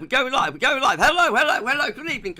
We're going live. Hello. Good evening.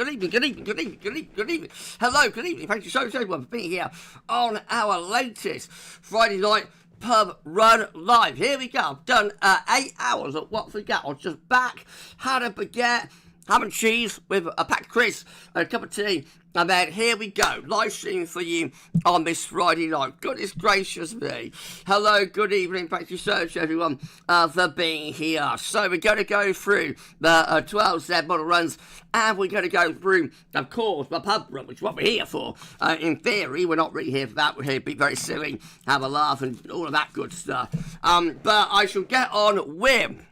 Hello, good evening. Thank you so much, everyone, for being here on our latest Friday night pub run live. Here we go. I've done 8 hours at Watford Gap. I was just back, had a baguette, ham and cheese with a pack of crisps and a cup of tea. And then here we go, live streaming for you on this Friday night. Goodness gracious me. Hello, good evening. Thank you so much, everyone, for being here. So we're going to go through the 12 Z model runs, and we're going to go through, of course, the pub run, which is what we're here for. In theory, we're not really here for that. We're here to be very silly, have a laugh, and all of that good stuff. But I shall get on with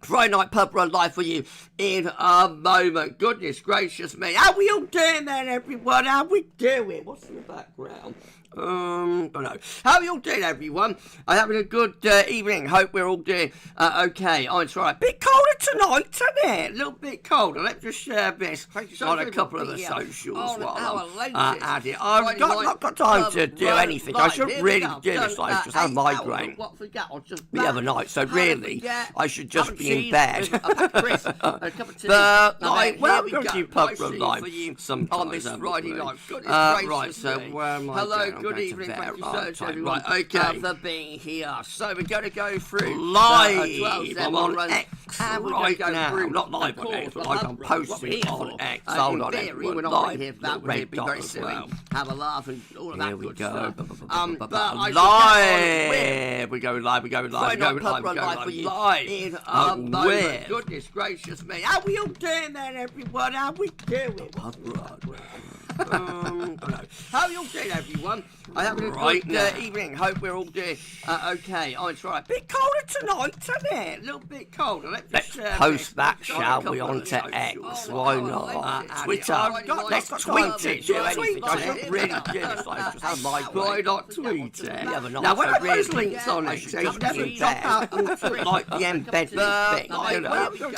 Friday night pub run live for you in a moment. Goodness gracious me. How we all doing then, everyone? How we doing? What's in the background? I don't know. How are you all doing, everyone? I'm having a good evening. Hope we're all doing okay. I'm sorry. A bit colder tonight, isn't it? A little bit colder. Let's just share this on a couple of the socials while I'm at it. I've not got time to do anything. I shouldn't really do this. I just had a migraine the other night, so really, I should just be in bed. But I'm going to do pub run live sometimes on this Friday night. Right, so where am I? Hello. Good evening, thank you so much, everyone, for being here. So we're going to go through live. I'm on X right now. Not live on X, but I'm posting on X. Hold on, everyone. We're not here for that. We're be very silly, have a laugh, and all of that good stuff. Live. We're going live. We're going live in a moment. Goodness gracious me. How we all doing then, everyone? How we doing? How are you all doing, everyone? I'm having a good evening. Hope we're all doing okay. I'm sorry. A bit colder tonight, isn't it? A little bit colder. Let's post that, shall we, onto X? Why not? Twitter. Let's tweet it. Tweet. I should really do this. I just have my why not tweet it? Now, when I post links on X, they never drop out like the embedded thing.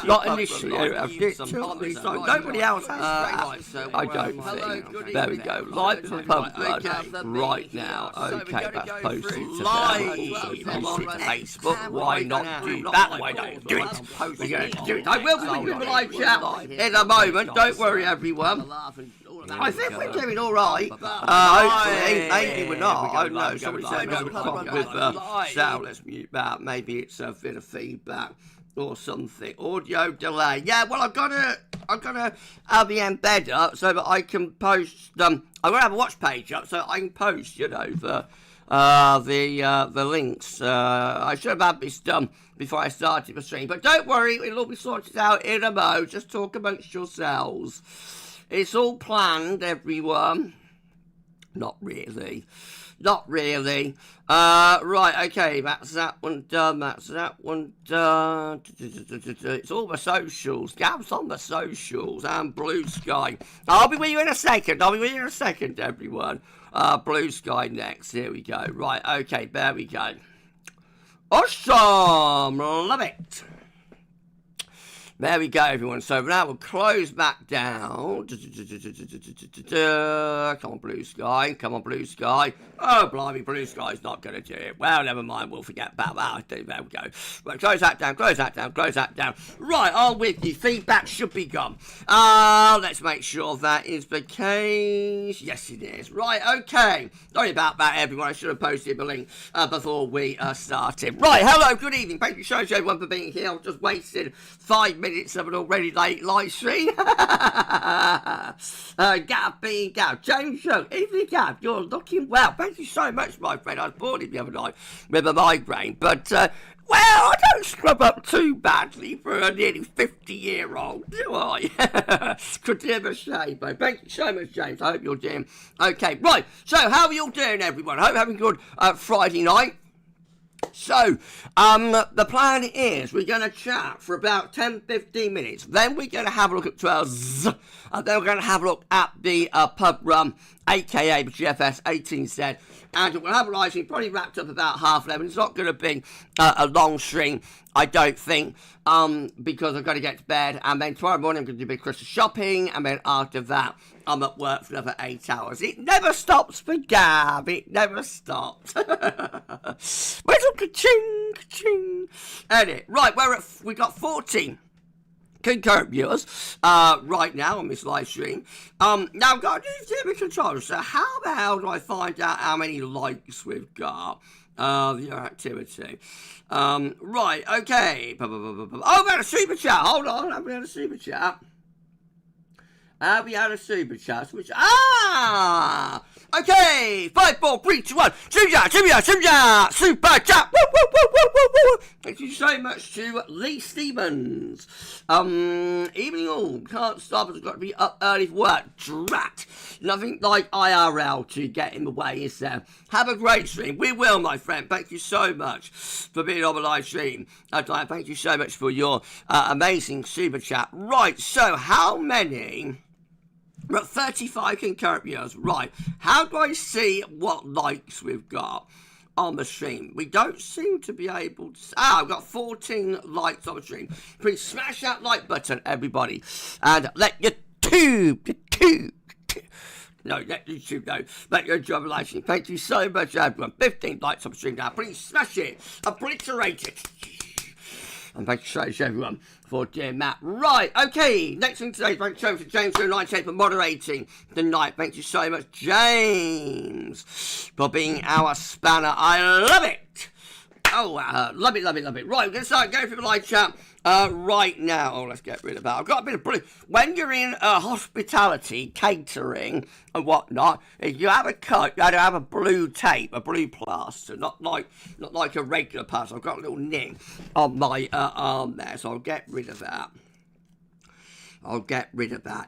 Not initially. Nobody else has that. I don't think. There we go. Live to the pub run right now. Okay, that's posted to Facebook. Why not do that? Why not do it? We're going to do it. I will be doing a live chat in a moment. Don't worry, everyone. I think we're doing all right. Hopefully, maybe we're not. I don't know. Somebody said we have a problem with sound. Let's mute that. Maybe it's a bit of feedback or something. Audio delay. Yeah, well, I've got to have the embed up so that I can post. I'm going to have a watch page up so I can post, the links. I should have had this done before I started the stream, but don't worry, it'll all be sorted out in a mo. Just talk amongst yourselves. It's all planned, everyone. Not really. Right, okay, that's that one done. It's all the socials. Gab's on the socials and Blue Sky. I'll be with you in a second, everyone. Blue Sky next. Here we go. Right, okay, there we go. Awesome! Love it. There we go, everyone. So now we'll close back down. Come on, Blue Sky. Oh, blimey, Blue Sky's not going to do it. Well, never mind. We'll forget about that. There we go. Right, close that down. Right, I'm with you. Feedback should be gone. Let's make sure that is the case. Yes, it is. Right, okay. Sorry about that, everyone. I should have posted the link before we started. Right, hello, good evening. Thank you so much, everyone, for being here. I've just wasted 5 minutes of an already late live stream. Gav, James Young, evening Gav, you're looking well. Thank you so much, my friend. I was born the other night with a migraine, but well, I don't scrub up too badly for a nearly 50-year-old, do I? Could have a shame, though. Thank you so much, James. I hope you're doing okay. Right, so how are you all doing, everyone? I hope you're having a good Friday night. So, the plan is we're going to chat for about 10-15 minutes. Then we're going to have a look at 12, and then we're going to have a look at the pub run, a.k.a. the GFS 18Z. And we'll have a live stream, probably wrapped up about 11:30. It's not going to be a long stream, I don't think, because I've got to get to bed. And then tomorrow morning I'm going to do a bit of Christmas shopping. And then after that, I'm at work for another 8 hours. It never stops for Gab. It never stops. Where's all ka-ching, ka-ching? Edit. Right, we got 14 concurrent viewers right now on this live stream. Now I've got a new TV controller, so how the hell do I find out how many likes we've got? Your activity. Right, okay. Oh, we had a super chat. Hold on, have we had a super chat? We had a super chat. Okay. 5, 4, 3, 2, 1. Super chat. Super chat. Woo, woo, woo, woo, woo, woo. Thank you so much to Lee Stevens. Evening all. Can't stop us. I've got to be up early for work. Drat. Nothing like IRL to get in the way, is there? Have a great stream. We will, my friend. Thank you so much for being on the live stream. Thank you so much for your amazing super chat. Right, so how many... We're at 35 concurrent viewers. Right, how do I see what likes we've got on the stream? We don't seem to be able to... I've got 14 likes on the stream. Please smash that like button, everybody. And let YouTube no, let YouTube know that you're enjoying the live stream. Thank you so much, everyone. 15 likes on the stream now. Please smash it. Obliterate it. And thank you so much, everyone, for doing that. Right, okay. Next thing today, thank you so much to James 09 for moderating tonight. Thank you so much, James, for being our spanner. I love it. Oh, love it. Right, we're going to start going through the live chat right now. Oh, let's get rid of that. I've got a bit of blue. When you're in hospitality, catering and whatnot, if you have a coat, you have to have a blue tape, a blue plaster, not like a regular plaster. I've got a little nick on my arm there, so I'll get rid of that.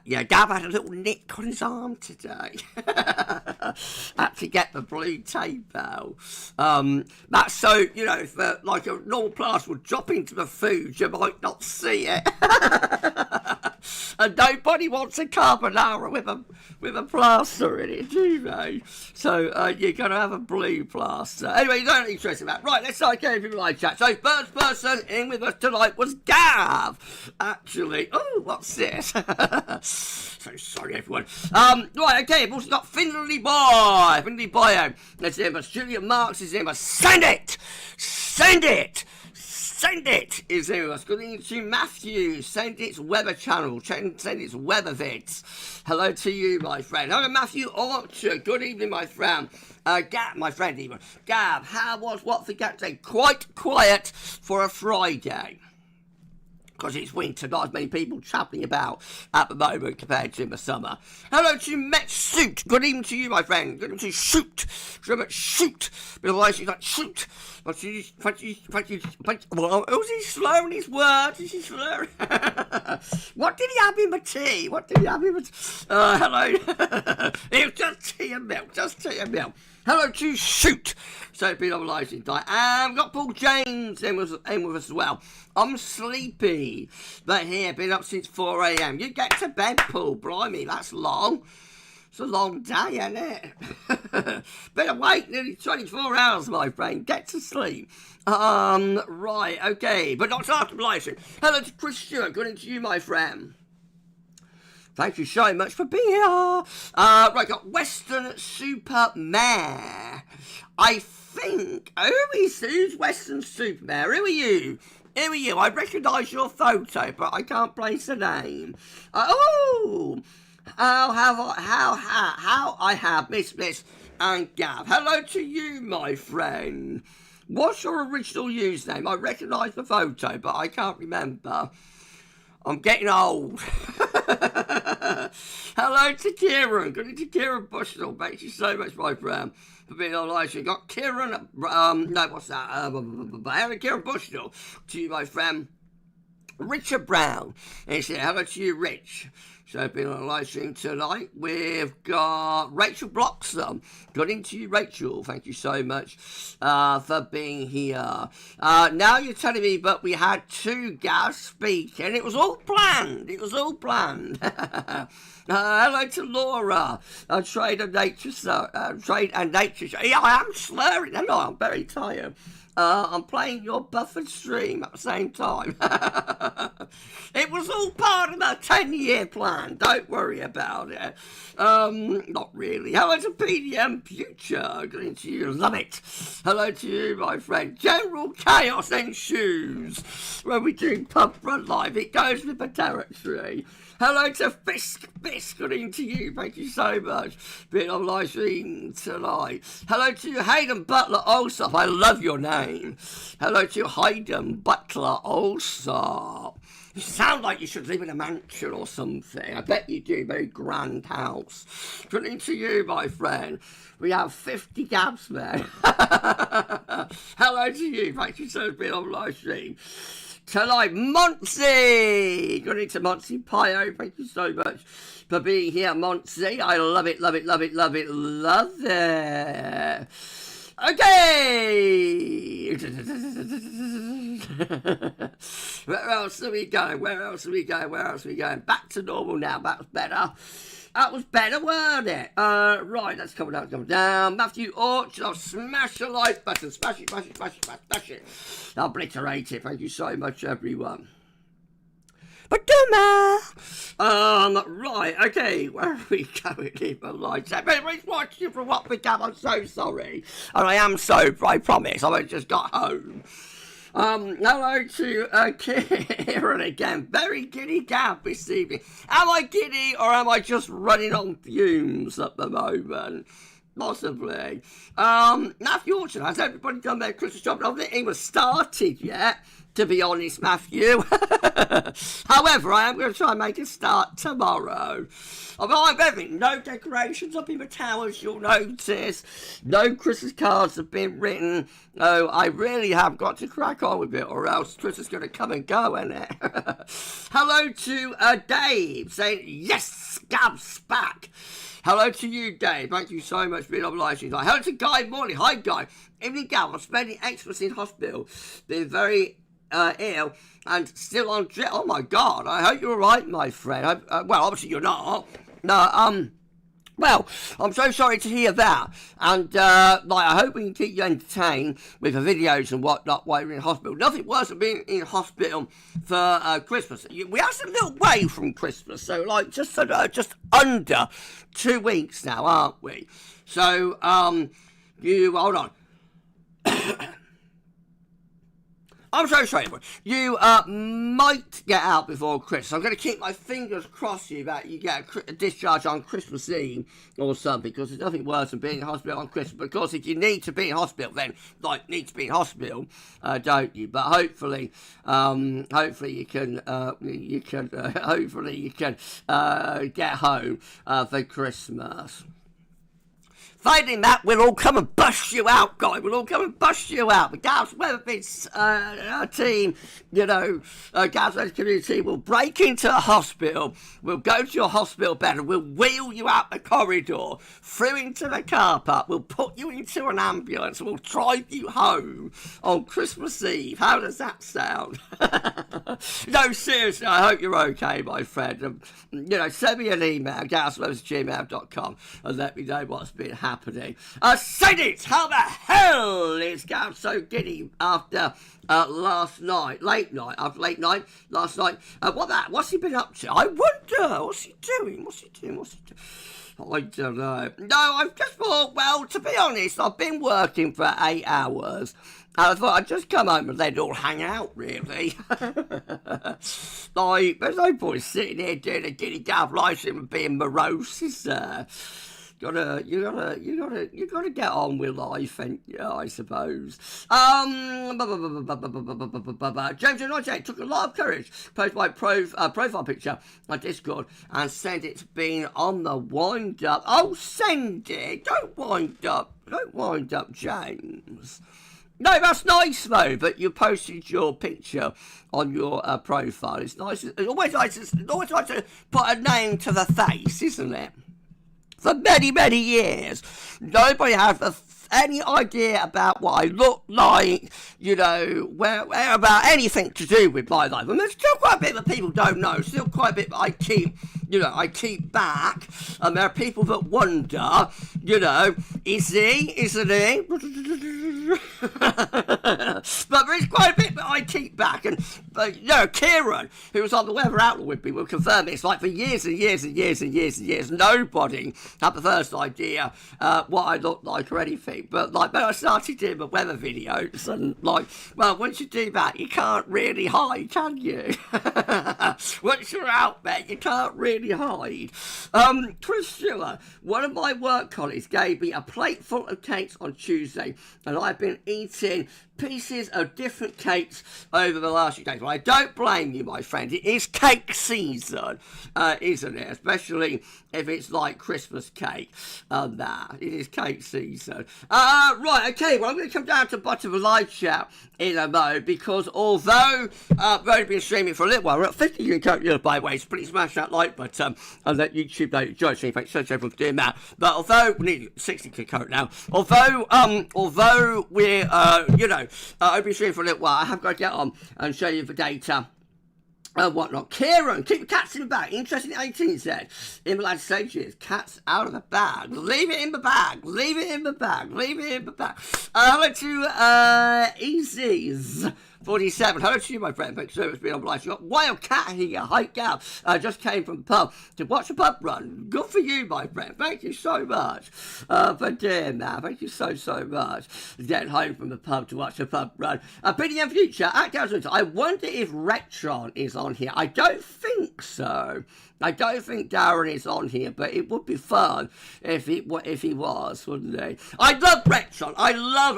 Yeah, Gav had a little nick on his arm today. Had to get the blue tape out. That's so, if like a normal plaster would drop into the food, you might not see it. And nobody wants a carbonara with a plaster in it, do they? So you're going to have a blue plaster. Anyway, you don't need to stress about that. Right, let's start going through the live chat. So first person in with us tonight was Gav. Actually, oh, what's this? So sorry, everyone. Right, okay, we've also got Finley Boy. Let's hear us. Julian Marks is in us. Send it is in us. Good evening to Matthew. Send its weather channel. Send its weather vids. Hello to you, my friend. Hello, Matthew Orchard. Good evening, my friend. Gav, my friend, even. Gav, how was Watford today? Quite quiet for a Friday. Because it's winter, not as many people travelling about at the moment compared to in the summer. Hello to Met Suit. Good evening to you, my friend. Good evening to Shoot. Shoot. But otherwise, she's like, shoot. Well, who's he slurring his words? Is he slurring? What did he have in the tea? Hello. It was just tea and milk. Hello to Shoot. So it's been on live tonight. And we've got Paul James in with us as well. I'm sleepy, but here, been up since 4 a.m. You get to bed, Paul. Blimey, that's long. It's a long day, isn't it? Been awake nearly 24 hours, my friend. Get to sleep. Right, okay. But not after live stream. Hello to Chris Stewart. Good into you, my friend. Thank you so much for being here. Right, got Western Supermare. I think. Who's Western Supermare? Who are you? I recognise your photo, but I can't place the name. How I have Miss and Gav. Hello to you, my friend. What's your original username? I recognise the photo, but I can't remember. I'm getting old. Hello to Kieran. Good to Kieran Bushnell. Thank you so much, my friend, for being on live stream. Got Kieran, Kieran Bushnell to you, my friend. Richard Brown. And he said, hello to you, Rich. So being on a live stream tonight, we've got Rachel Bloxham. Good into you, Rachel. Thank you so much for being here. Now you're telling me, but we had 2 guests speaking. It was all planned. Hello to Laura. Trade and nature. Yeah, I am slurring. I know, I'm very tired. I'm playing your buffered stream at the same time. It was all part of my 10-year plan. Don't worry about it. Not really. Hello to PDM Future. Good into you. Love it. Hello to you, my friend. General Chaos and Shoes. When we do Pub Run Live, it goes with the territory. Hello to Fisk. Good into you. Thank you so much. Being on live stream tonight. Hello to Hayden Butler Olsop. I love your name. Hello to Hayden Butler Olsop. You sound like you should live in a mansion or something. I bet you do. Very grand house. Good into you, my friend. We have 50 gaps there. Hello to you. Thank you so much for being on live stream. Tonight, Monty! Good into Monty Pio. Thank you so much for being here, Monty. I love it, love it, love it, love it, love it. Okay! Where else are we going? Where else are we going? Where else are we going? Back to normal now. That's better. That was better, weren't it? Right, let's come down. Matthew Orchard, I'll smash the like button. Smash it, smash it, smash it, smash it. Obliterate it. Thank you so much, everyone. But right, okay, where are we going in the lights? Everybody's watching from what became. I'm so sorry. And I am sober, I promise. I just got home. Hello to Kieran again. Very giddy Gab this evening. Am I giddy or am I just running on fumes at the moment? Possibly. Matthew Orchard, has everybody done their Christmas shopping? I don't think it was started yet, to be honest, Matthew. However, I am going to try and make a start tomorrow. I've everything. No decorations up in the towers, you'll notice. No Christmas cards have been written. Oh, I really have got to crack on with it, or else Christmas is going to come and go, isn't it? Hello to Dave, saying, yes, Gab's back. Hello to you, Dave. Thank you so much for being on live stream. Hello to Guy Morley. Hi, Guy. Evening, Gab. I'm spending Xmas in hospital. Been very ill and still on drip. Oh, my God. I hope you're all right, my friend. Well, obviously you're not. No, well, I'm so sorry to hear that, and I hope we can keep you entertained with the videos and whatnot while you're in hospital. Nothing worse than being in hospital for Christmas. We are a little way from Christmas, so just under 2 weeks now, aren't we? So you hold on. I'm so sorry, everyone. You might get out before Christmas. I'm going to keep my fingers crossed you that you get a discharge on Christmas Eve or something, because there's nothing worse than being in hospital on Christmas. But of course, if you need to be in hospital, then need to be in hospital, don't you? But hopefully you can get home for Christmas. Finding that, we'll all come and bust you out, guy. We'll all come and bust you out. The Gavs Weatherbits team, Gavs Weatherbits community will break into a hospital. We'll go to your hospital bed and we'll wheel you out the corridor, through into the car park. We'll put you into an ambulance and we'll drive you home on Christmas Eve. How does that sound? No, seriously, I hope you're okay, my friend. Send me an email, gavsweathers@gmail.com, and let me know what's been happening. Said it! How the hell is Gav so giddy after last night? Late night, last night. What's he been up to? I wonder, what's he doing? I don't know. No, I've just thought, well, to be honest, I've been working for 8 hours. And I thought I'd just come home and let it all hang out, really. There's no point sitting here doing a giddy Gav live stream and being morose, is there? You gotta get on with life, and I suppose. James 98 took a lot of courage, post my profile picture on Discord, and said it's been on the wind up. Oh, send it! Don't wind up, James. No, that's nice though, that you posted your picture on your profile. It's nice. It's always nice to put a name to the face, isn't it? For many, many years, nobody has any idea about what I look like, where about anything to do with my life. And there's still quite a bit that people don't know, still quite a bit that I keep back. And there are people that wonder, is he, isn't he? But there is quite a bit that I keep back. And, Kieran, who was on the Weather Outlook with me, will confirm this. Like, for years and years and years and years and years, nobody had the first idea what I looked like or anything. But, like, when I started doing the weather videos, and, like, well, once you do that, you can't really hide, can you? Once you're out there, you can't really hide. Chris Stewart, one of my work colleagues, gave me a plate full of cakes on Tuesday, and I've been eating pieces of different cakes over the last few days. Well, I don't blame you, my friend. It is cake season, isn't it? Especially if it's like Christmas cake and that. It is cake season. Right, okay, well, I'm going to come down to the bottom of the live chat in a moment, because although we've only been streaming for a little while, we're at 50 years, by the way, so please smash that like button and let YouTube know you enjoy streaming. Thanks so much everyone for doing that. But although we need 60 click code now, although we're, I've been streaming for a little while, I have got to get on and show you the data and whatnot. Kieran, keep the cats in the bag. Interesting 18 said. In the latter stages, cats out of the bag. Leave it in the bag. Leave it in the bag. Leave it in the bag. Hello to Easy's 47. Hello to you, my friend. Thanks so much for being on live. You got Wild Cat here. Hi, Gav. Just came from the pub to watch the pub run. Good for you, my friend. Thank you so much for doing that. Thank you so much. Getting home from the pub to watch the pub run. BDM Future, Act Out. I wonder if Retron is on here. I don't think so. I don't think Darren is on here, but it would be fun if he was, wouldn't he? I love Retron. I love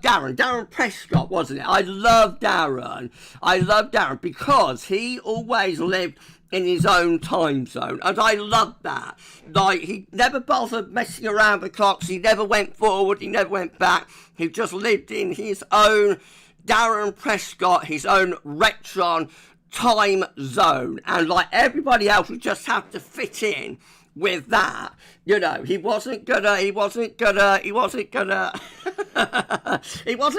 Darren. Darren Prescott, wasn't it? I love Darren. Because he always lived in his own time zone, and I love that. Like, he never bothered messing around the clocks. He never went forward. He never went back. He just lived in his own Darren Prescott, his own Retron time zone, and like everybody else would just have to fit in with that. He wasn't gonna he wasn't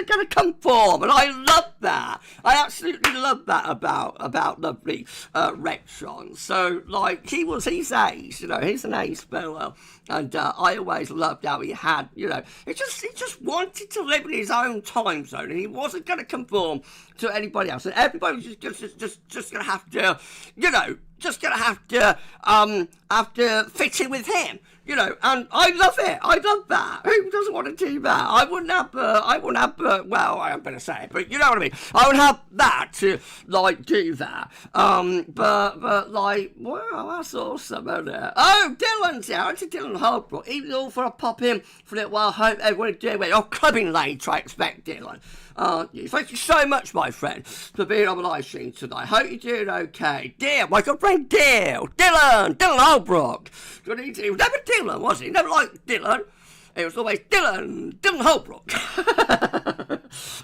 gonna conform, and I love that. I absolutely love that about lovely Retron. So, like, he's ace, he's an ace fella, and I always loved how he had, he just wanted to live in his own time zone, and he wasn't gonna conform to anybody else, and everybody was just gonna have to, have to fit in with him. And I love it. I love that. Who doesn't want to do that? I wouldn't have, well, I better say it, but you know what I mean. I would have that to, like, do that. But like, wow, that's awesome, isn't it? Oh, Dylan's here. It's Dylan Holbrook. Even all for a pop in for a little while. Hope everyone is doing well. You're clubbing late, I expect, Dylan. Aren't you? Thank you so much, my friend, for being on the live stream tonight. Hope you're doing okay. Dear, my good friend Dylan Holbrook. Good evening. He was never Dylan, was he? Never liked Dylan. It was always Dylan Holbrook.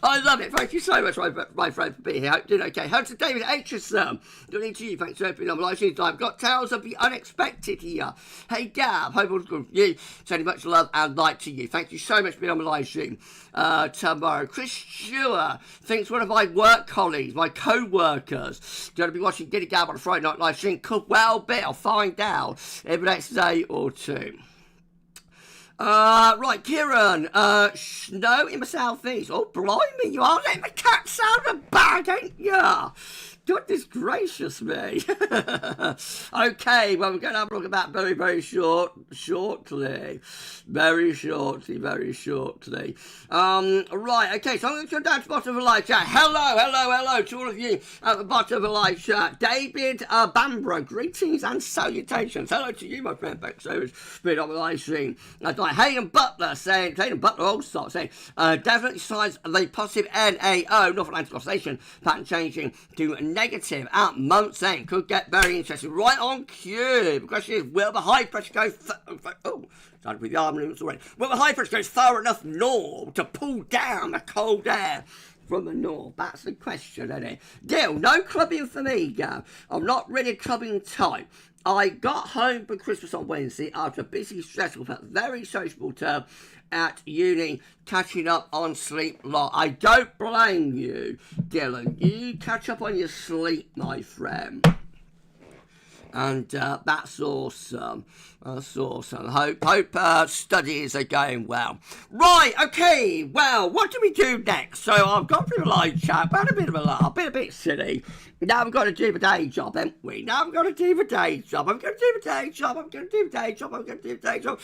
I love it. Thank you so much, my friend, for being here. Hope you're doing okay. Hello to David Aitchison. Good evening to you. Thanks for being on the live stream tonight. I've got Tales of the Unexpected here. Hey, Gav. Hope all's good for you. Sending much love and light to you. Thank you so much for being on the live stream tomorrow. Chris Stewart thinks one of my work colleagues, my co-workers, going to be watching Giddy Gab on a Friday night live stream. Could well be. I'll find out in the next day or two. Right, Kieran, snow in the southeast. Oh, blimey, you are letting the cats out of the bag, ain't ya? Goodness gracious me. Okay, well, we're going to have a look at that very shortly. Very shortly. Right, okay, so I'm going to come down to the bottom of the live chat. Hello to all of you at the bottom of the live chat. David Bambra, greetings and salutations. Hello to you, my friend. Thanks so much for being on the live stream. Hayden Butler, Allsop, saying, definitely signs of the positive NAO, North Atlantic Oscillation, pattern changing to negative at month's end. Could get very interesting. Right on cue. The question is, will the high pressure go... started with the arm movements already. Will the high pressure go far enough north to pull down the cold air from the north? That's the question, isn't it? Deal, no clubbing for me, Gav. I'm not really clubbing type. I got home for Christmas on Wednesday after a busy, stressful, but very sociable term at uni, catching up on sleep lot. I don't blame you, Dylan. You catch up on your sleep, my friend. And that's awesome. That's awesome. Hope studies are going well. Right, okay, well, what do we do next? So I've gone through a live chat, had a bit of a laugh, been a bit silly. Now we've got to do the day job, haven't we? Now we've got to do the day job. I'm going to do the day job. I'm going to do the day job. I'm going to do the day job.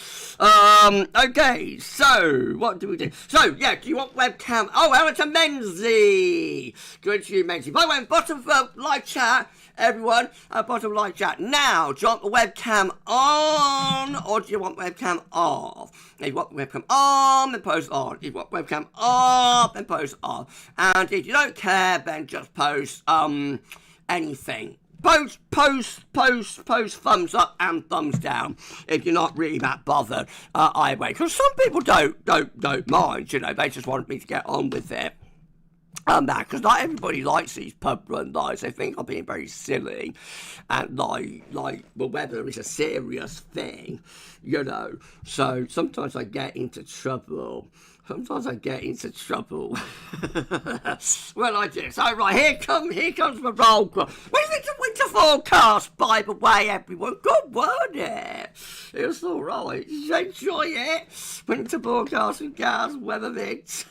Okay, so what do we do? So, yeah, do you want webcam? Oh, Ella Menzie. Good to you, Menzie. By the way, bottom of the live chat, everyone, bottom live chat. Now, do you want the webcam on or do you want webcam off? If you want webcam on, then post on. If you want webcam off, then post off. And if you don't care, then just post anything. Post thumbs up and thumbs down if you're not really that bothered either way. Because some people don't mind, you know, they just want me to get on with it. Because not everybody likes these pub run lives. They think I'm being very silly, and like well, whether it's a serious thing, you know. So sometimes I get into trouble. Well, I do. So, right, here comes the roll call. What is it, the winter forecast, by the way, everyone? Good, wasn't it? It was all right. Did you enjoy it? Winter forecast with Gaz, weather bits.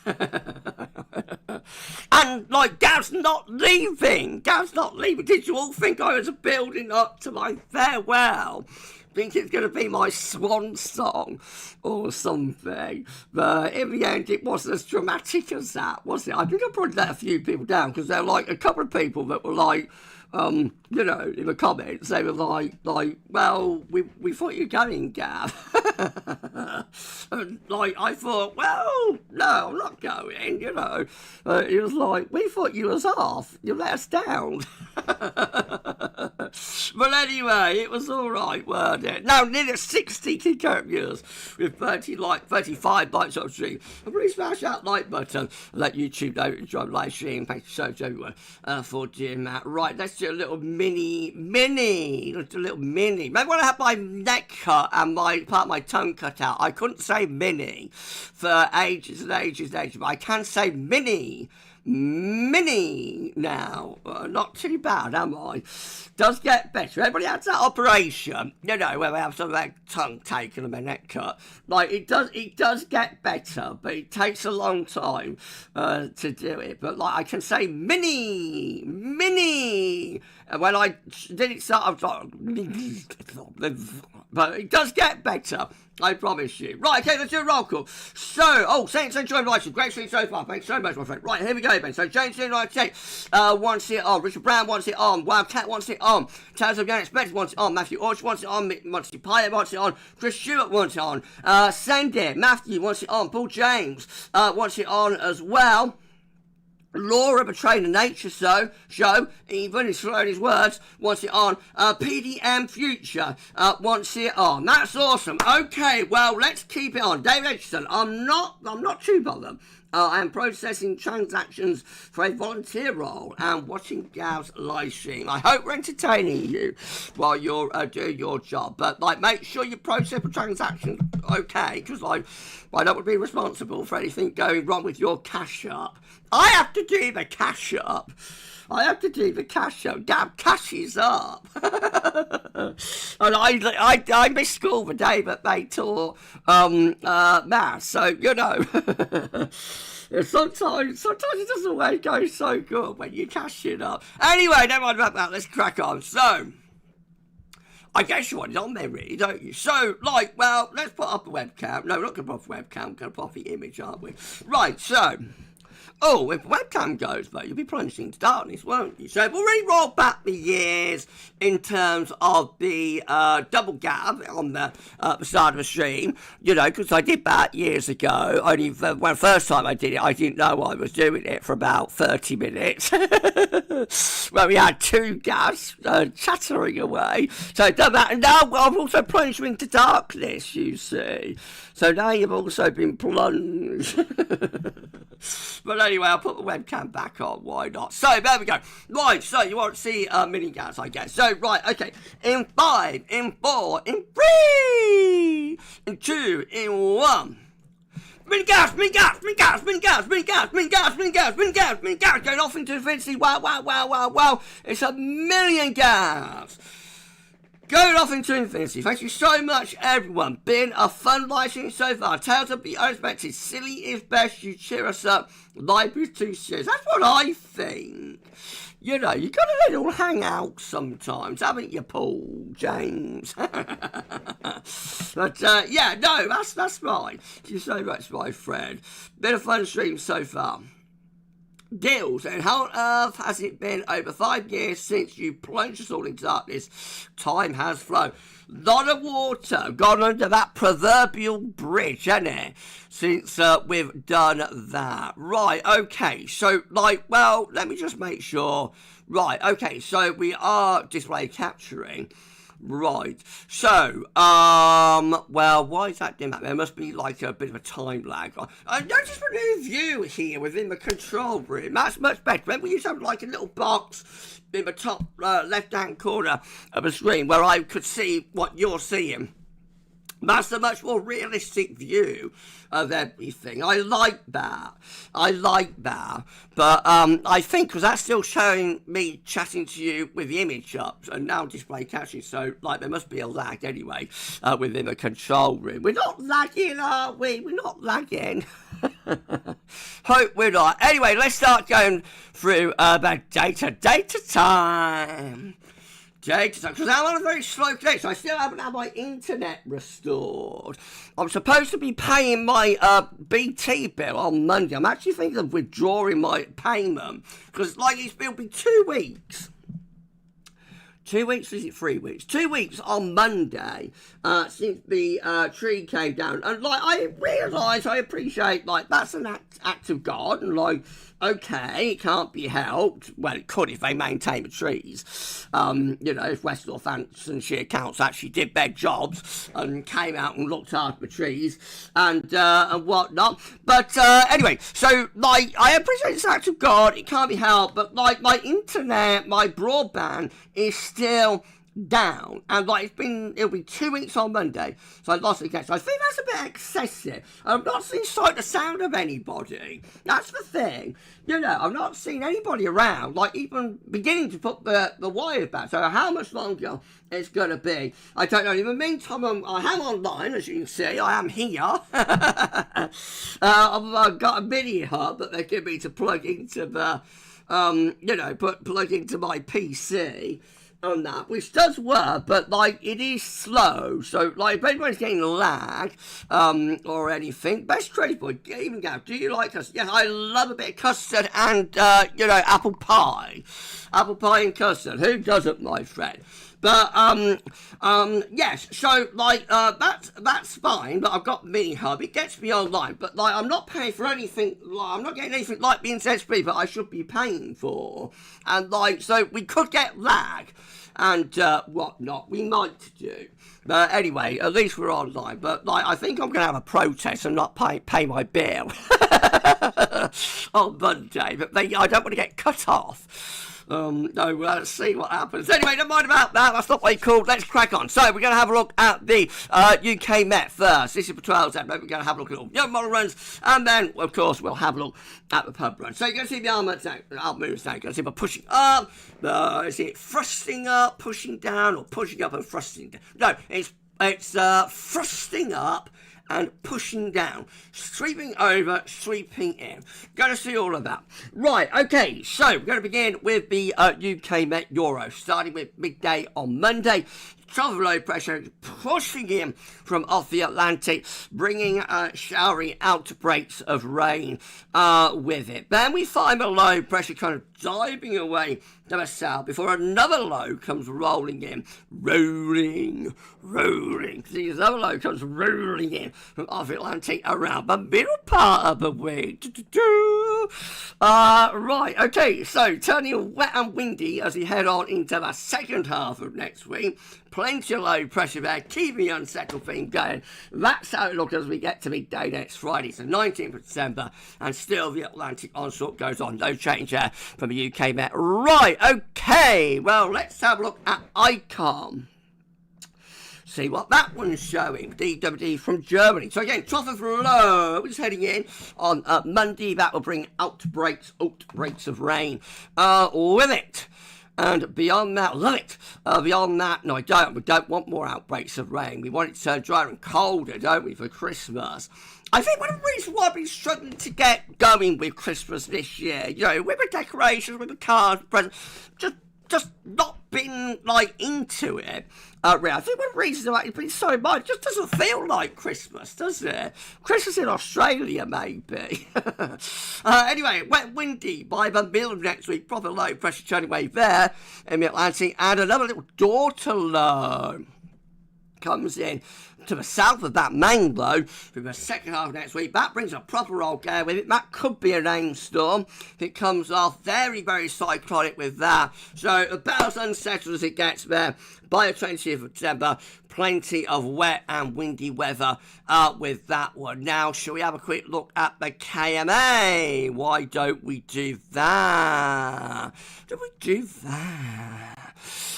And, like, Gav's not leaving. Did you all think I was building up to my farewell? Think it's going to be my swan song or something. But in the end, it wasn't as dramatic as that, was it? I think I probably let a few people down because there were like a couple of people that were like, you know, in the comments, they were like, well, we thought you were going, Gav. And like, I thought, well, no, I'm not going, you know. It was like, we thought you was off. You let us down. But anyway, it was all right, weren't it? Now, nearly 60 concurrent viewers with 35 likes on stream. And please smash that like button. Let YouTube know to join live stream. Thank you so much, everyone, for doing that. Right, let's do a little mini. Let's do a little mini. Maybe when I had my neck cut and part of my tongue cut out, I couldn't say mini for ages and ages and ages. But I can say mini now. Not too bad, am I? Does get better. Everybody has that operation, you know, where they have some of their tongue taken and their neck cut. Like, it does get better, but it takes a long time to do it. But like, I can say mini. And when I did it start, I was like, but it does get better, I promise you. Right, okay, let's do a roll call. So, Saints enjoying live stream. Great stream so far. Thanks so much, my friend. Right, here we go, Ben. So, James wants it on. Richard Brown wants it on. Wildcat wants it on. Tales of the Unexpected wants it on. Matthew Orch wants it on. Monty Pilot wants it on. Chris Stewart wants it on. Send it. Matthew wants it on. Paul James wants it on as well. Laura betraying the nature show, even his slurring his words, wants it on. PDM Future wants it on. That's awesome. Okay, well, let's keep it on. David Edgerton, I'm not too bothered. I am processing transactions for a volunteer role and watching Gav's live stream. I hope we're entertaining you while you're doing your job. But, like, make sure you process the transactions okay, because, like, I don't want to be responsible for anything going wrong with your cash up. I have to do the cash up. Gav cashes up. And I missed school the day that they taught maths. So, you know, sometimes it doesn't always go so good when you cash it up. Anyway, never mind about that. Let's crack on. So, I guess you want it on there, really, don't you? So, like, well, let's put up a webcam. No, we're not going to put up a webcam. We're going to put up the image, aren't we? Right, so... Oh, if webcam goes, though, you'll be plunging into darkness, won't you? So I've already rolled back the years in terms of the double Gav on the side of the stream, you know, because I did that years ago. Only when the first time I did it, I didn't know I was doing it for about 30 minutes. Well, we had two Gavs chattering away. So I've done that, and now I've also plunged you into darkness, you see. So now you've also been plunged. But anyway, I'll put the webcam back on. Why not? So, there we go. Right, so you want to see mini Gavs, I guess. So, right, okay. In 5, in 4, in 3, in 2, in 1. Mini Gavs, going off into infinity. Wow. It's a million Gavs. Going off into infinity. Thank you so much, everyone. Been a fun live stream so far. Tales to be unexpected. Silly is best. You cheer us up. Life is too serious. That's what I think. You know, you got to let it all hang out sometimes, haven't you, Paul James? But, yeah, no, that's fine. Thank you so much, my friend. Been a fun stream so far. Deals, and how on earth has it been over 5 years since you plunged us all in darkness? Time has flown. Lot of water gone under that proverbial bridge, hasn't it? Since we've done that. Right, okay, so, like, well, let me just make sure. Right, okay, so we are display capturing. Right, so, well, why is that dim? There must be like a bit of a time lag. I noticed a new view here within the control room. That's much better. Remember, we used to have like a little box in the top left-hand corner of the screen where I could see what you're seeing. That's a much more realistic view of everything. I like that. But I think, because that's still showing me chatting to you with the image up and now display captioning. So, like, there must be a lag anyway within the control room. We're not lagging, are we? We're not lagging. Hope we're not. Anyway, let's start going through the data time. Because I'm on a very slow connection. I still haven't had my internet restored. I'm supposed to be paying my BT bill on Monday. I'm actually thinking of withdrawing my payment. Because, like, it'll be 2 weeks. 2 weeks, or is it 3 weeks? 2 weeks on Monday since the tree came down. And, like, I realise, I appreciate, like, that's an act of God. And, like, okay, it can't be helped. Well, it could if they maintain the trees. You know, if West Northamptonshire Council actually did their jobs and came out and looked after the trees and whatnot. But anyway, so, like, I appreciate it's an act of God. It can't be helped. But, like, my internet, my broadband is still down, and like it'll be 2 weeks on Monday, so I lost the connection. I think that's a bit excessive. I'm not seeing sight or sound of anybody. That's the thing. You know, I've not seen anybody around, like even beginning to put the wires back. So how much longer it's going to be, I don't know. In the meantime, I am online, as you can see. I am here. I've got a mini hub that they give me to plug into the, you know, plug into my PC. On that, which does work, but like it is slow. So like if anyone's getting lag or anything, best trade boy, even go. Do you like custard? Yes, I love a bit of custard and you know, apple pie and custard. Who doesn't, my friend? But yes, so like that's fine. But I've got Mini Hub. It gets me online, but like I'm not paying for anything. Like, I'm not getting anything like the internet speed that I should be paying for. And like so, we could get lag and whatnot. We might do. But anyway, at least we're online. But like, I think I'm going to have a protest and not pay my bill on Monday. But I don't want to get cut off. No, let's see what happens. Anyway, don't mind about that. That's not what it's called. Let's crack on. So, we're going to have a look at the UK Met first. This is for 12 We're going to have a look at all young model runs. And then, of course, we'll have a look at the pub run. So, you're going to see the arm movement down. You're going to see by pushing up. Is it thrusting up, pushing down, or pushing up and thrusting down? No, it's thrusting up and pushing down, sweeping over, sweeping in. Going to see all of that. Right, okay, so we're going to begin with the UK Met Euro, starting with midday on Monday. Trough of low pressure pushing in from off the Atlantic, bringing showery outbreaks of rain with it. Then we find the low pressure kind of diving away to the south before another low comes rolling in. Rolling. See, another low comes rolling in from off the Atlantic around the middle part of the week. Right, okay, so turning wet and windy as we head on into the second half of next week. Plenty of low pressure there, keeping the unsettled theme going. That's how it looks as we get to midday next Friday, so 19th of December, and still the Atlantic onslaught goes on. No change there from the UK Met. Right, okay, well, let's have a look at ICOM. See what that one's showing. DWD from Germany. So again, trough of low is heading in on Monday. That will bring outbreaks of rain with it. And beyond that, love it. Beyond that, no, I don't. We don't want more outbreaks of rain. We want it to turn drier and colder, don't we, for Christmas? I think one of the reasons why I've been struggling to get going with Christmas this year, you know, with the decorations, with the cards, presents, just not been, like, into it. Really. I think one of the reasons why it's been so much, it just doesn't feel like Christmas, does it? Christmas in Australia, maybe. Anyway, wet and windy by the middle of next week, proper low pressure turning wave there in the Atlantic, and another little daughter low comes in to the south of that main low through the second half of next week. That brings a proper old gale with it. That could be a rainstorm. It comes off very, very cyclonic with that. So about as unsettled as it gets there by the 20th of December. Plenty of wet and windy weather with that one. Now, shall we have a quick look at the KMA? Why don't we do that?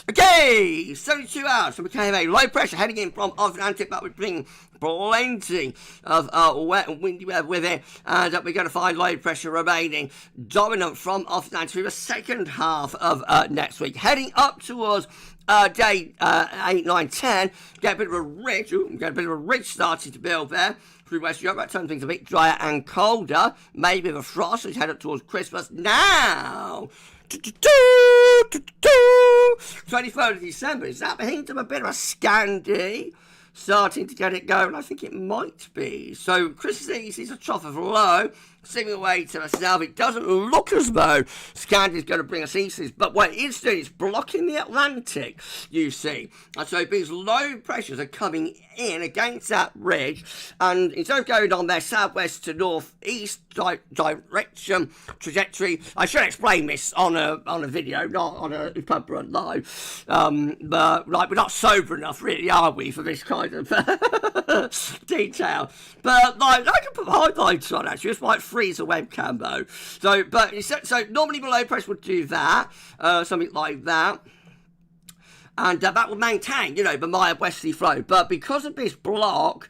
Okay, 72 hours from the KMA. Low pressure heading in from Atlantic, but we bring plenty of wet and windy weather with it, and we're going to find low pressure remaining dominant from Atlantic through the second half of next week, heading up towards day 8, 9, 10. Get a bit of a ridge, starting to build there through West Europe. That turns things a bit drier and colder, maybe the frost as we head up towards Christmas. Now 23rd of December, is that the hint of a bit of a Scandi? Starting to get it going, I think it might be. So Christmas Eve is a trough of low, singing away to the south. It doesn't look as though Scandi is going to bring us east, but what it is doing is blocking the Atlantic, you see. And so these low pressures are coming in against that ridge, and instead of going on their southwest to northeast direction trajectory, I should explain this on a video, not on a pub run live. But like, we're not sober enough, really, are we, for this kind of detail? But like, I can put highlights on actually. This might freeze a webcam though. So normally the low pressure would do that, something like that. And that will maintain, you know, the mild westerly flow. But because of this block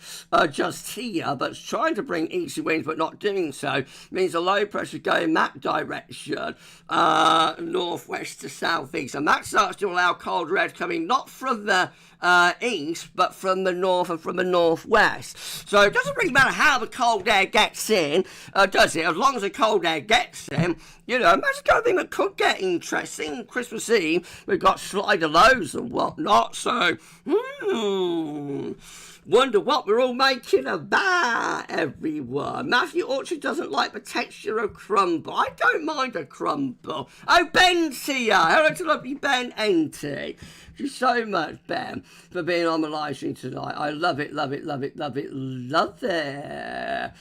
just here, that's trying to bring easy winds but not doing so, means the low pressure going that direction, northwest to southeast. And that starts to allow cold air coming not from the east, but from the north and from the northwest. So it doesn't really matter how the cold air gets in, does it? As long as the cold air gets in, you know, that's the kind of thing that could get interesting. Christmas Eve, we've got slider lows and whatnot, so, wonder what we're all making of that, everyone. Matthew Orchard doesn't like the texture of crumble. I don't mind a crumble. Oh, Ben's here. Hello to lovely Ben, ain't he? Thank you so much, Ben, for being on the live stream tonight. I love it, love it, love it, love it, love it.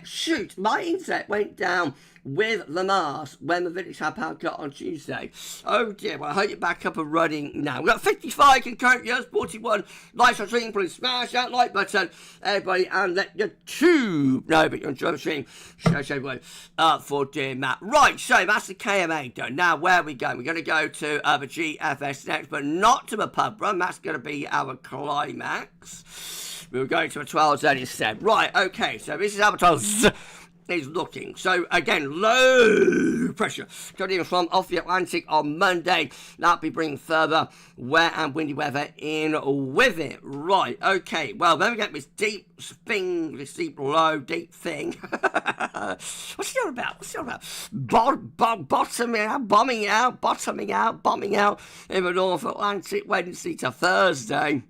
Shoot, my internet went down with the mask when the Village had power cut on Tuesday. Oh dear, well I hope you're back up and running now. We've got 55 concurrent viewers, 41 live stream. Please smash that like button, everybody, and let your tube know that you're enjoying the stream. Show everyone for doing that. Right, so that's the KMA done. Now where are we going? We're going to go to the GFS next, but not to the pub run. That's going to be our climax. We're going to a 12 zone instead. Right, okay, so this is how the 12 is looking. So again, low pressure coming in from off the Atlantic on Monday. That'll be bringing further wet and windy weather in with it. Right, okay, well then we get this deep thing, this deep low, deep thing. What's it all about? Bottoming out, bombing out in the North Atlantic Wednesday to Thursday.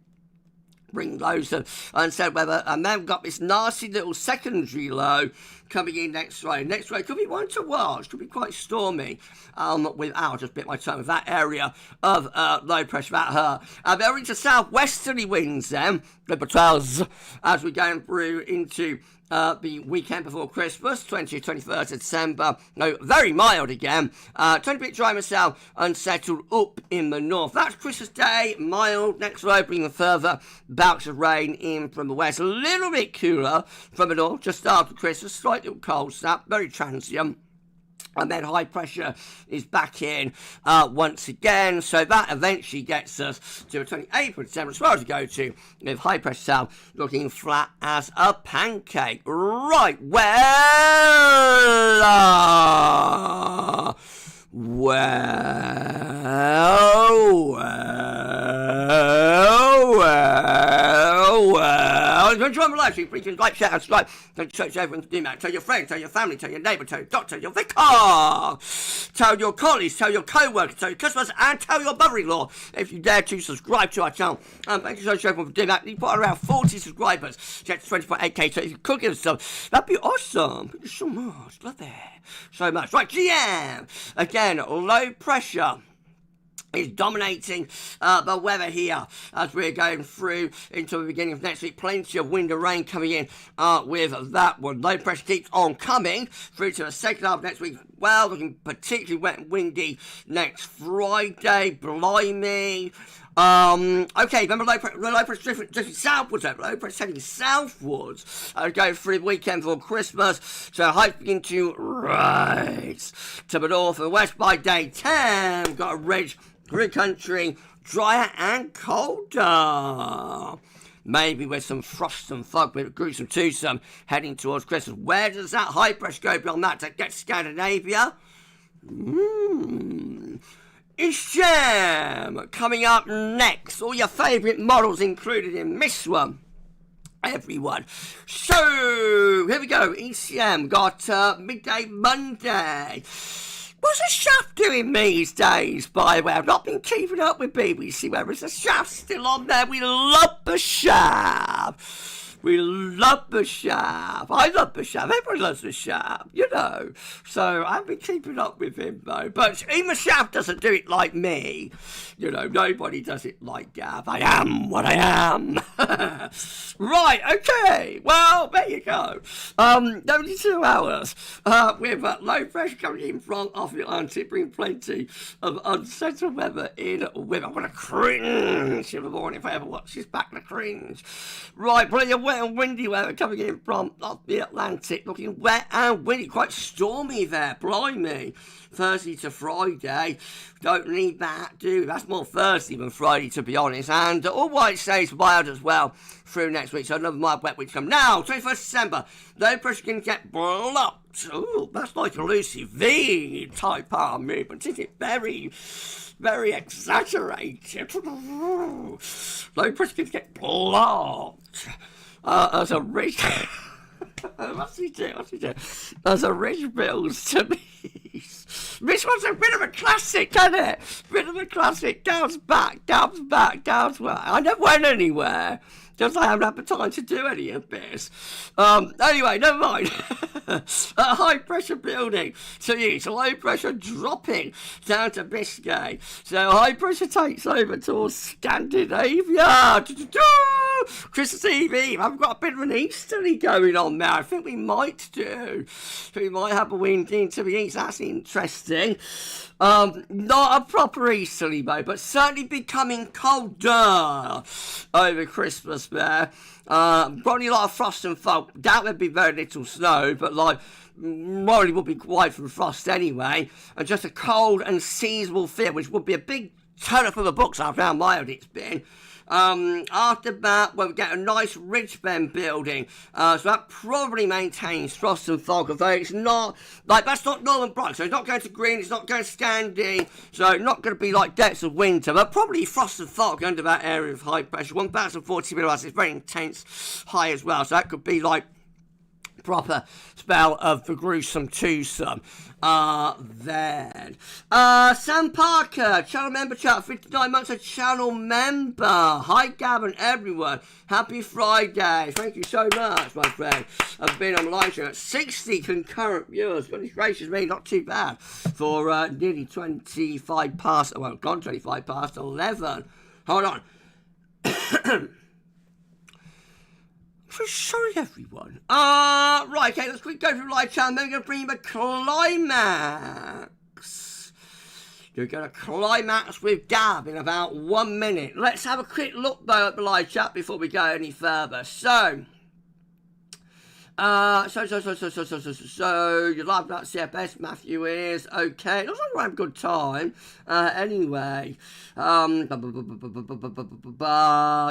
Bring lows of unsettled weather, and then we've got this nasty little secondary low coming in next Friday. Next Friday could be one to watch, could be quite stormy. I'll just bit my tongue with that area of low pressure at her. They're into southwesterly winds then, Libra 12s, as we're going through into the weekend before Christmas, 20th, 21st of December. No, very mild again. 20 bit dry in the south, unsettled up in the north. That's Christmas Day, mild. Next row, bringing further bouts of rain in from the west. A little bit cooler from the north, just after Christmas. Slight little cold snap, very transient. And then high pressure is back in once again. So that eventually gets us to a 28th of December as far as we go to, with high pressure south looking flat as a pancake. Right, well, Enjoy my life, please like, share, and subscribe. Don't search everyone to do that. Tell your friends, tell your family, tell your neighbour, tell your doctor, your vicar. Tell your colleagues, tell your co-workers, tell your customers, and tell your mother-in-law if you dare to subscribe to our channel. Thank you so much everyone for doing that. We've got around 40 subscribers. Get to 20.8k, so if you could give us some, that'd be awesome. Thank you so much. Love it so much. Right, GM. Again, low pressure is dominating the weather here as we're going through into the beginning of next week. Plenty of wind and rain coming in with that one. Low pressure keeps on coming through to the second half of next week. Well, looking particularly wet and windy next Friday. Blimey. Okay, remember low pressure drifting southwards, low pressure heading southwards, going through the weekend for Christmas, so heights begin to rise to the north and west by day 10. Got a ridge, green country, drier and colder. Maybe with some frost and fog, with gruesome twosome heading towards Christmas. Where does that high pressure go beyond that to get to Scandinavia? East Jam coming up next. All your favourite models included in this one. Everyone. So, here we go. ECM got midday Monday. What's the shaft doing these days, by the way? I've not been keeping up with BBC. Where is the shaft still on there? We love the shaft. We love the shaft. I love the shaft. Everyone loves the shaft, you know. So I've been keeping up with him, though. But even the shaft doesn't do it like me. You know, nobody does it like Gav. I am what I am. Right, okay. Well, there you go. 72 hours with low pressure coming in from off the Atlantic, bringing plenty of unsettled weather in with. I'm going to cringe in the morning if I ever watch this back to cringe. Right, brilliant. Wet and windy weather coming in from off the Atlantic, looking wet and windy, quite stormy there, blimey. Thursday to Friday, don't need that, do we? That's more Thursday than Friday, to be honest, and all white stays wild as well through next week, so another mild wet week come. Now, 21st December, low pressure can get blocked. Ooh, that's like a Lucy V type arm movement, isn't it? Very, very exaggerated. Low pressure can get blocked. As a ridge, what's he doing? As a ridge builds to me. This one's a bit of a classic, isn't it? Bit of a classic. Down's back, down's well. I never went anywhere. Just I haven't had the time to do any of this. Anyway, never mind. High pressure building to you. So low pressure dropping down to Biscay. So high pressure takes over towards Scandinavia. Christmas Eve. I've got a bit of an easterly going on now. I think we might do. We might have a wind into the east. That's interesting. Not a proper easterly though, but certainly becoming colder over Christmas there. Probably a lot of frost and fog. Doubt there'd be very little snow, but like probably would be quite from frost anyway. And just a cold and seasonal feel, which would be a big turn for the books after how mild it's been. After that, we'll get a nice ridge bend building. So that probably maintains frost and fog, although it's not, like, that's not Northern Bright. So it's not going to green, it's not going to Scandi. So not going to be like depths of winter, but probably frost and fog under that area of high pressure. 1,040 milliwatts is very intense high as well. So that could be like proper spell of the gruesome twosome. Then Sam Parker, channel member chat, 59 months a channel member. Hi Gavin, everyone, happy Friday. Thank you so much, my friend. I've been on live show at 60 concurrent viewers. Goodness gracious me, not too bad for nearly 25 past, well, gone 25 past 11. Hold on. So sorry, everyone. Right, okay, let's quickly go through live chat, and then we're going to bring you a climax. You're going to climax with Gav in about 1 minute. Let's have a quick look, though, at the live chat before we go any further. So you love that CFS, Matthew is okay. Looks like we're having a good time. Anyway,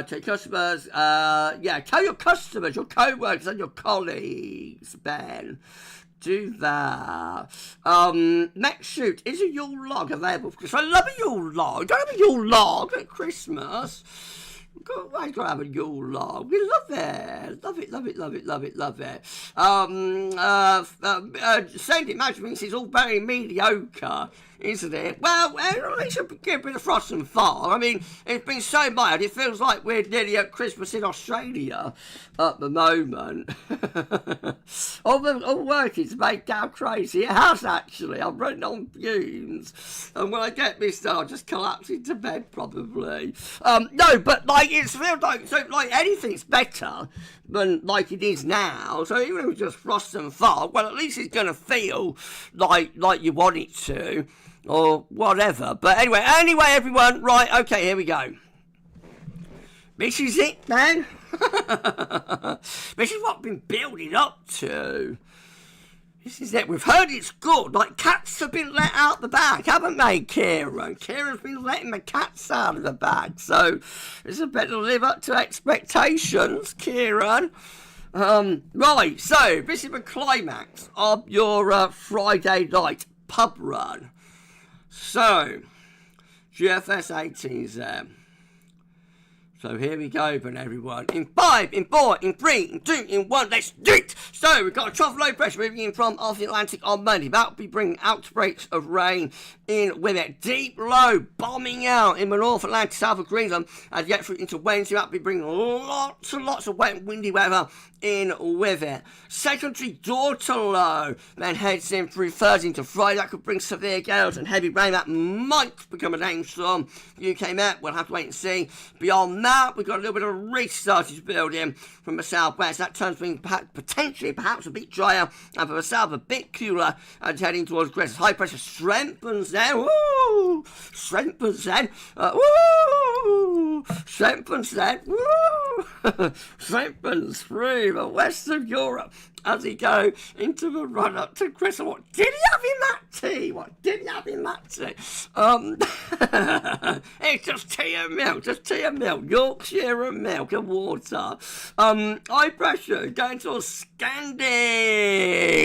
take customers. Yeah, tell your customers, your co-workers, and your colleagues, Ben. do that. Next shoot, is a Yule log available? Because I love a Yule log. Don't have a Yule log at Christmas. I gotta have a Yule log. We love it. Love it, love it, love it, love it, love it. Saint Imagine thinks it's all very mediocre, isn't it? Well, at least a bit of frost and fog. I mean, it's been so mild, it feels like we're nearly at Christmas in Australia at the moment. all work is made down crazy. It has, actually. I'm running on fumes. And when I get this done, I'll just collapse into bed, probably. No, but, like, it feels like, so, like, anything's better than, like, it is now. So even if it's just frost and fog, well, at least it's going to feel like you want it to. Or whatever. But anyway, everyone, right, okay, here we go. This is it, man. This is what I've been building up to. This is it. We've heard it's good. Like, cats have been let out the bag, haven't they, Kieran? Kieran's been letting the cats out of the bag. So, this is better live up to expectations, Kieran. Right, so, this is the climax of your Friday night pub run. So, GFS 18's there. So here we go then, everyone. In 5, in 4, in 3, in 2, in 1, let's do it! So we've got a trough low pressure moving in from off the Atlantic on Monday. That will be bringing outbreaks of rain in with it. Deep low bombing out in the North Atlantic, south of Greenland. As you get through into Wednesday, that will be bringing lots and lots of wet and windy weather in with it. Secondary daughter low then heads in through Thursday into Friday. That could bring severe gales and heavy rain. That might become a rainstorm. UK Met, we'll have to wait and see. Beyond that, we've got a little bit of a restart to build in from the southwest. That turns things potentially perhaps a bit drier, and for the south a bit cooler, and heading towards Greece. High pressure strengthens then. Woo! Strengthens then. Woo! Strengthens then. Woo! Strengthens through the west of Europe as he go into the run up to Christmas. What did he have in that tea? What did he have in that tea? It's just tea and milk, Yorkshire and milk and water. High pressure going to Scandi.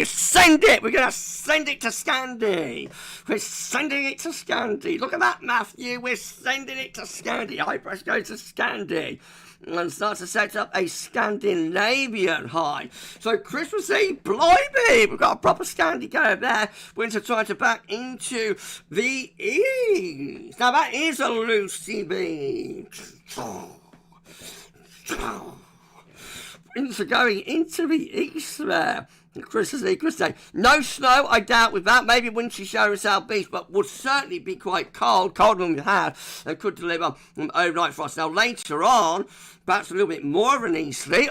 Send it. We're gonna send it to Scandi. We're sending it to Scandi. Look at that, Matthew. We're sending it to Scandi. High pressure goes to Scandi and starts to set up a Scandinavian high. So Christmas Eve, blimey, we've got a proper Scandi going there. Winter trying to back into the east. Now that is a Lucy beach. Winter going into the east there. Christmas Eve, Christmas Day. No snow, I doubt with that. Maybe wintry shower in South Beach, but would certainly be quite cold, colder than we had, and could deliver overnight frost. Now later on, perhaps a little bit more of an easterly.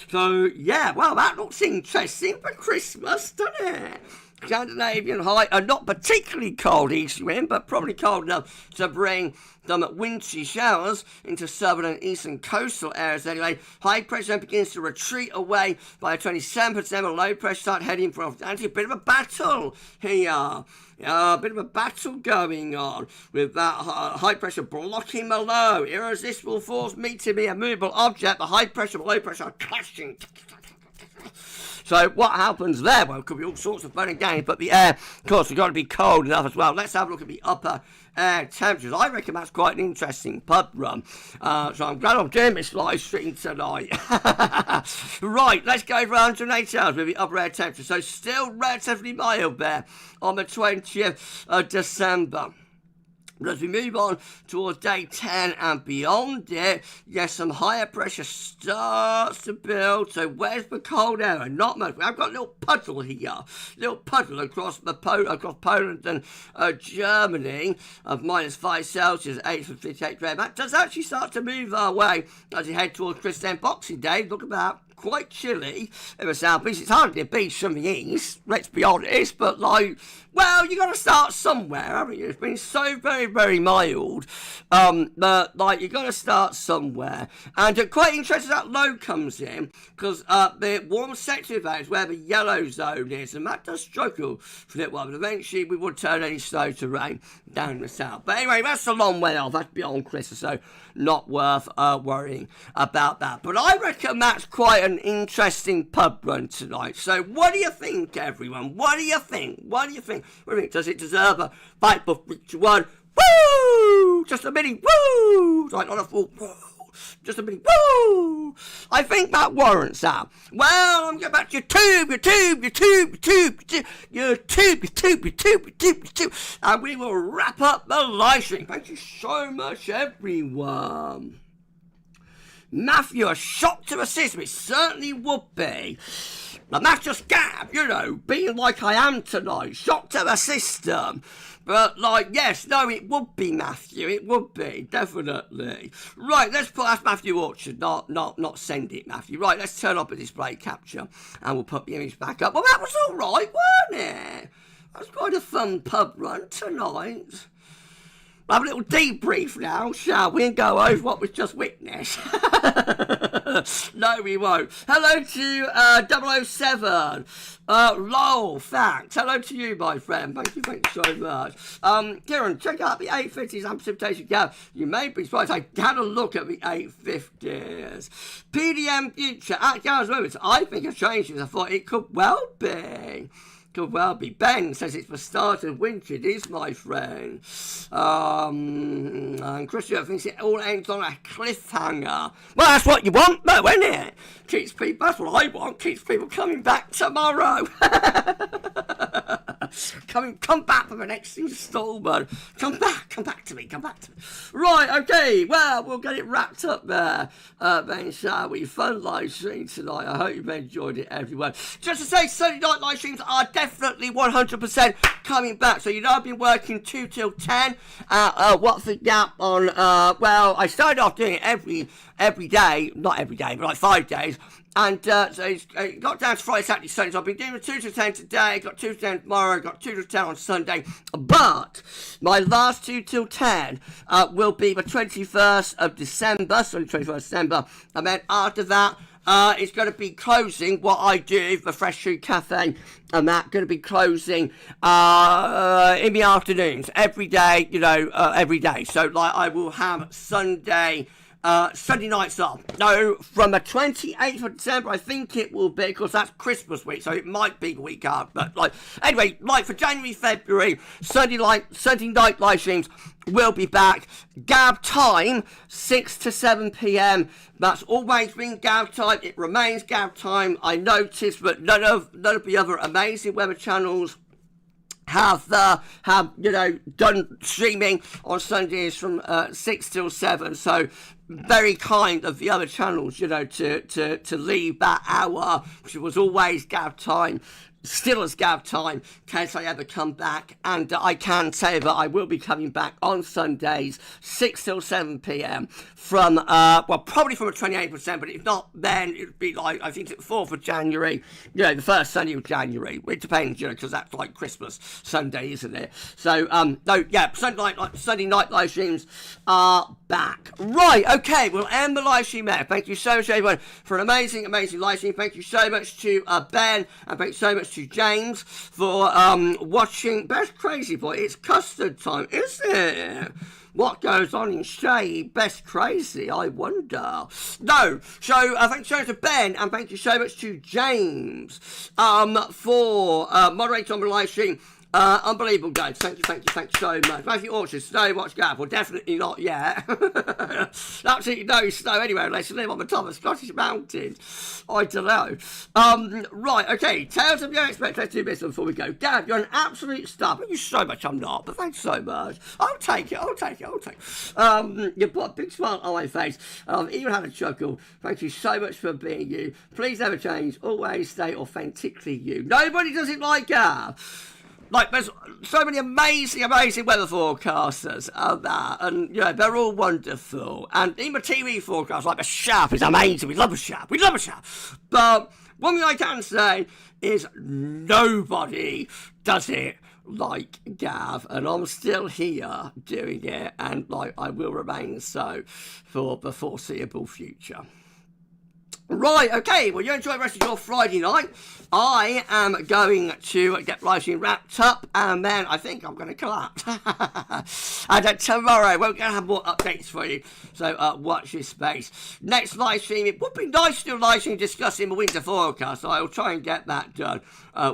So yeah, well that looks interesting for Christmas, doesn't it? Scandinavian high, not particularly cold east wind, but probably cold enough to bring them wintry showers into southern and eastern coastal areas anyway. High pressure begins to retreat away by the 27th of December. Low pressure start heading for Atlantic. A bit of a battle here. A bit of a battle going on with that high pressure blocking the low. Irresistible force meeting me, a movable object. The high pressure and low pressure are clashing. So what happens there? Well, it could be all sorts of fun and games, but the air, of course, has got to be cold enough as well. Let's have a look at the upper air temperatures. I reckon that's quite an interesting pub run. So I'm glad I'm doing this live stream tonight. Right, let's go for 180 hours with the upper air temperature. So still relatively mild there on the 20th of December. But as we move on towards day 10 and beyond it, yes, some higher pressure starts to build. So where's the cold air? Not much. I've got a little puddle here, across Poland and Germany of -5 Celsius, 8 grade. That does actually start to move our way as we head towards Christmas Boxing Day. Look at that. Quite chilly in the southeast. It's hardly a beach from the east, let's be honest, but well, you got to start somewhere, haven't you? It's been so very, very mild, but you got to start somewhere. And quite interesting that low comes in because the warm sector of that is where the yellow zone is, and that does struggle for a little while. But eventually, we would turn any snow to rain down in the south. But anyway, that's a long way off. That's beyond Christmas, so not worth worrying about that. But I reckon that's quite an interesting pub run tonight. So what do you think, everyone? What do you think? What do you think? Does it deserve a 5.1? Woo! Just a mini woo! Like not a full woo. Just a mini woo! I think that warrants that. Well, I'm going back to YouTube. And we will wrap up the live stream. Thank you so much, everyone. Matthew, a shock to the system. It certainly would be. And that's just Gab, being like I am tonight. Shock to the system. But, yes, no, it would be, Matthew. It would be, definitely. Right, let's put, that's Matthew Orchard, not send it, Matthew. Right, let's turn off the display capture, and we'll put the image back up. Well, that was all right, wasn't it? That was quite a fun pub run tonight. We'll have a little debrief now, shall we, and go over what was just witnessed. No, we won't. Hello to 007. Lol, thanks. Hello to you, my friend. Thank you so much. Kieran, check out the 850s and precipitation gap. You may be surprised. I had a look at the 850s. PDM Future at Gareth Moments. I think a change is. I thought it could well be. Could well be. Ben says it's the start of winter. It is, my friend. And Christian thinks it all ends on a cliffhanger. Well, that's what you want, though, isn't it? Keeps people. That's what I want. Keeps people coming back tomorrow. Come back for the next installment. Come back to me. Right, okay. Well, we'll get it wrapped up there. Then, shall we? Fun live stream tonight. I hope you've enjoyed it, everyone. Just to say, Sunday night live streams are definitely 100% coming back. So, I've been working 2 till 10 Watford Gap on, well, I started off doing it every day, not every day, but like 5 days. And so it got down to Friday, Saturday, Sunday. So I've been doing the 2 to 10 today, got 2 to 10 tomorrow, got 2 to 10 on Sunday. But my last 2 till 10 will be the 21st of December, so the 21st of December. And then after that, it's going to be closing what I do, the Fresh Food Cafe, and that's going to be closing in the afternoons, every day, every day. So, I will have Sunday nights off. No, from the 28th of December, I think it will be, because that's Christmas week, so it might be the week after. But, anyway, for January, February, Sunday night live streams will be back. Gab time, 6 to 7 p.m. That's always been Gab time. It remains Gab time. I noticed that none of the other amazing weather channels have done streaming on Sundays from 6 till 7. So very kind of the other channels, to leave that hour, which was always Gab time, still as Gab time, in case I ever come back. And I can say that I will be coming back on Sundays, 6 till 7 p.m. from, probably from the 28%, but if not, then it would be I think it's the 4th of January, the first Sunday of January. It depends, because that's Christmas Sunday, isn't it? So, Sunday night live streams are back. Right, okay, we'll end the live stream there. Thank you so much, everyone, for an amazing, amazing live stream. Thank you so much to Ben, and thank you so much to James for watching. Best Crazy Boy. It's custard time, isn't it? What goes on in Shade? Best Crazy, I wonder. No, so thank you so much to Ben, and thank you so much to James for moderating on the live stream. Unbelievable, guys. Thank you so much. Matthew Orchard, snow, watch Gap. Well, definitely not yet. Absolutely no snow anywhere unless you live on the top of Scottish mountains. I don't know. Right, okay. Tales of the Unexpected. Let's do this before we go. Gab, you're an absolute star. Thank you so much. I'm not, but thanks so much. I'll take it. You put a big smile on my face. I've even had a chuckle. Thank you so much for being you. Please never change. Always stay authentically you. Nobody does it like Gab. There's so many amazing weather forecasters out there, and, they're all wonderful. And even the TV forecast, the Sharp, is amazing. We love a Sharp. But one thing I can say is nobody does it like Gav, and I'm still here doing it, and, I will remain so for the foreseeable future. Right, okay, well, you enjoy the rest of your Friday night. I am going to get live stream wrapped up, and then I think I'm going to collapse. And tomorrow, we're going to have more updates for you, so watch this space. Next live stream, it would be nice to do a live stream discussing the winter forecast, so I'll try and get that done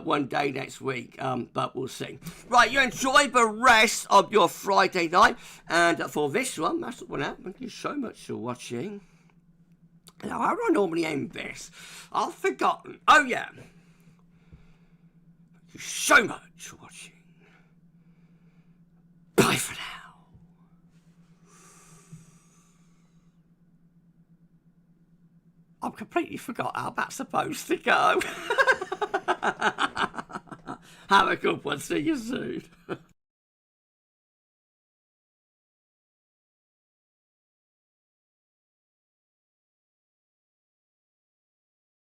one day next week, but we'll see. Right, you enjoy the rest of your Friday night, and for this one, that's the one out. Thank you so much for watching. Now, how do I normally end this? I've forgotten. Oh, yeah. Thank you so much for watching. Bye for now. I've completely forgot how that's supposed to go. Have a good one. See you soon.